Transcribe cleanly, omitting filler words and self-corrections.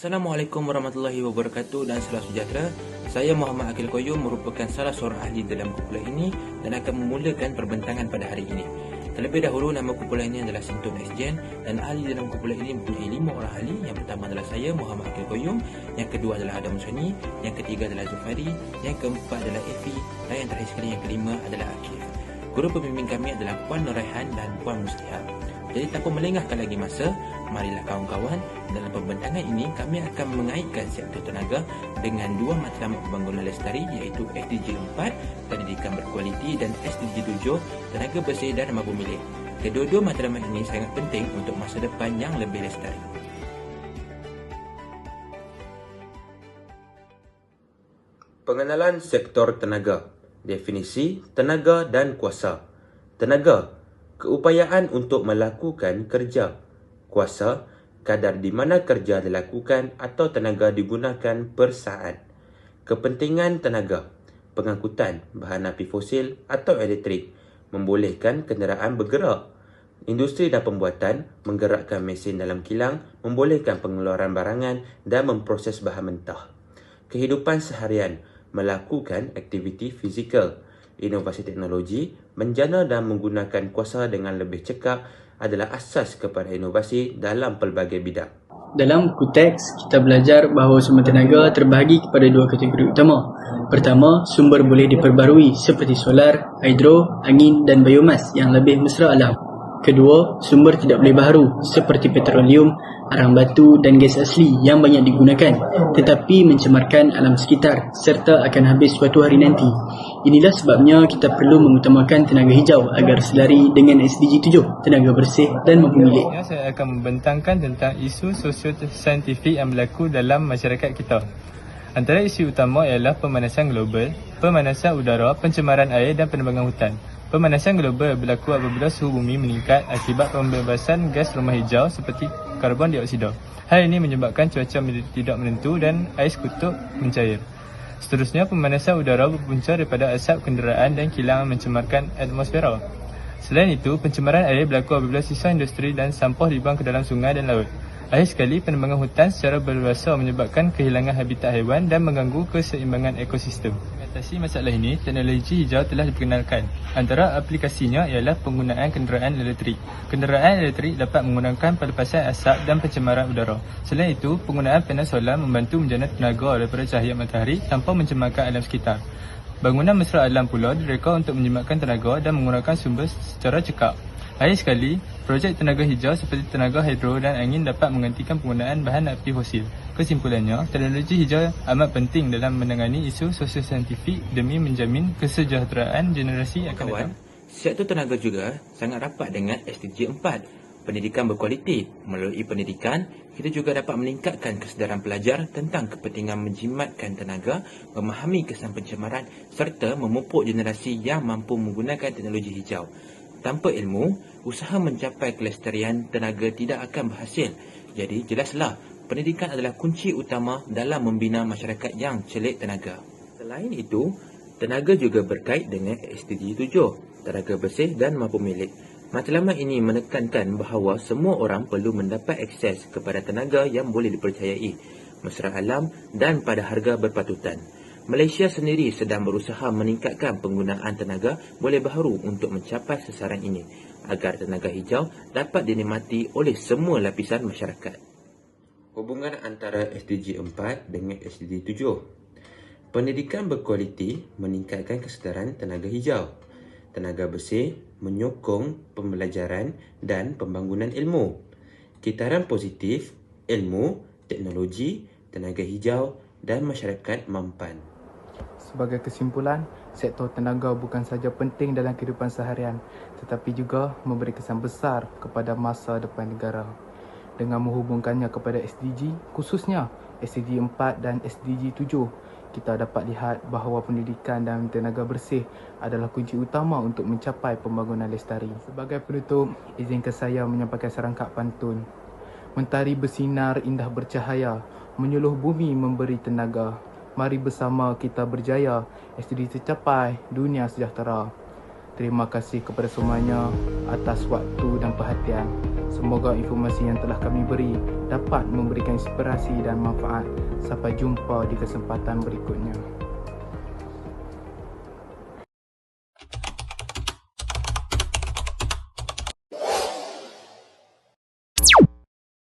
Assalamualaikum warahmatullahi wabarakatuh dan salam sejahtera. Saya Muhammad Akil Koyum merupakan salah seorang ahli dalam kumpulan ini dan akan memulakan perbentangan pada hari ini. Terlebih dahulu, nama kumpulan ini adalah Sintun Xgen dan ahli dalam kumpulan ini mempunyai 5 orang ahli. Yang pertama adalah saya, Muhammad Akil Koyum. Yang kedua adalah Adam Musani. Yang ketiga adalah Zufari. Yang keempat adalah Efi. Dan yang terakhir sekali, yang kelima adalah Akif. Guru pembimbing kami adalah Puan Nuraihan dan Puan Mustihah. Jadi tanpa melengahkan lagi masa, marilah kawan-kawan, dalam pembentangan ini kami akan mengaitkan sektor tenaga dengan dua matlamat pembangunan lestari, iaitu SDG 4, pendidikan berkualiti, dan SDG 7, tenaga bersih dan mampu milik. Kedua-dua matlamat ini sangat penting untuk masa depan yang lebih lestari. Pengenalan sektor tenaga. Definisi tenaga dan kuasa. Tenaga, keupayaan untuk melakukan kerja. Kuasa, kadar di mana kerja dilakukan atau tenaga digunakan per saat. Kepentingan tenaga, pengangkutan bahan api fosil atau elektrik, membolehkan kenderaan bergerak. Industri dan pembuatan, menggerakkan mesin dalam kilang, membolehkan pengeluaran barangan dan memproses bahan mentah. Kehidupan seharian, melakukan aktiviti fizikal. Inovasi teknologi, menjana dan menggunakan kuasa dengan lebih cekap adalah asas kepada inovasi dalam pelbagai bidang. Dalam buku teks, kita belajar bahawa sumber tenaga terbahagi kepada dua kategori utama. Pertama, sumber boleh diperbarui seperti solar, hidro, angin dan biomas yang lebih mesra alam. Kedua, sumber tidak boleh baharu seperti petroleum, arang batu dan gas asli yang banyak digunakan tetapi mencemarkan alam sekitar serta akan habis suatu hari nanti. Inilah sebabnya kita perlu mengutamakan tenaga hijau agar selari dengan SDG 7, tenaga bersih dan mampu milik. Saya akan membentangkan tentang isu sosio-saintifik yang berlaku dalam masyarakat kita. Antara isu utama ialah pemanasan global, pemanasan udara, pencemaran air dan penebangan hutan. Pemanasan global berlaku apabila suhu bumi meningkat akibat pembebasan gas rumah hijau seperti karbon dioksida. Hal ini menyebabkan cuaca tidak menentu dan ais kutub mencair. Seterusnya, pemanasan udara berpunca daripada asap kenderaan dan kilang mencemarkan atmosfera. Selain itu, pencemaran air berlaku apabila sisa industri dan sampah dibuang ke dalam sungai dan laut. Akhir sekali, penebangan hutan secara berluasa menyebabkan kehilangan habitat haiwan dan mengganggu keseimbangan ekosistem. Mengatasi masalah ini, teknologi hijau telah diperkenalkan. Antara aplikasinya ialah penggunaan kenderaan elektrik. Kenderaan elektrik dapat menggunakan pelepasan asap dan pencemaran udara. Selain itu, penggunaan panel solar membantu menjana tenaga daripada cahaya matahari tanpa mencemarkan alam sekitar. Bangunan mesra alam pula direka untuk menjimatkan tenaga dan menggunakan sumber secara cekap. Akhir sekali, projek tenaga hijau seperti tenaga hidro dan angin dapat menggantikan penggunaan bahan api fosil. Kesimpulannya, teknologi hijau amat penting dalam menangani isu sosio-saintifik demi menjamin kesejahteraan generasi akan datang. Sektor tenaga juga sangat rapat dengan SDG 4, pendidikan berkualiti. Melalui pendidikan, kita juga dapat meningkatkan kesedaran pelajar tentang kepentingan menjimatkan tenaga, memahami kesan pencemaran serta memupuk generasi yang mampu menggunakan teknologi hijau. Tanpa ilmu, usaha mencapai kelestarian tenaga tidak akan berhasil. Jadi, jelaslah, pendidikan adalah kunci utama dalam membina masyarakat yang celik tenaga. Selain itu, tenaga juga berkait dengan SDG 7, tenaga bersih dan mampu milik. Matlamat ini menekankan bahawa semua orang perlu mendapat akses kepada tenaga yang boleh dipercayai, mesra alam dan pada harga berpatutan. Malaysia sendiri sedang berusaha meningkatkan penggunaan tenaga boleh baharu untuk mencapai sasaran ini agar tenaga hijau dapat dinikmati oleh semua lapisan masyarakat. Hubungan antara SDG 4 dengan SDG 7. Pendidikan berkualiti meningkatkan kesedaran tenaga hijau. Tenaga bersih menyokong pembelajaran dan pembangunan ilmu. Kitaran positif, ilmu, teknologi, tenaga hijau dan masyarakat mampan. Sebagai kesimpulan, sektor tenaga bukan sahaja penting dalam kehidupan seharian tetapi juga memberi kesan besar kepada masa depan negara. Dengan menghubungkannya kepada SDG, khususnya SDG 4 dan SDG 7, kita dapat lihat bahawa pendidikan dan tenaga bersih adalah kunci utama untuk mencapai pembangunan lestari. Sebagai penutup, izinkan saya menyampaikan serangkap pantun. Mentari bersinar indah bercahaya, menyuluh bumi memberi tenaga. Mari bersama kita berjaya, SDG tercapai, dunia sejahtera. Terima kasih kepada semuanya atas waktu dan perhatian. Semoga informasi yang telah kami beri dapat memberikan inspirasi dan manfaat. Sampai jumpa di kesempatan berikutnya.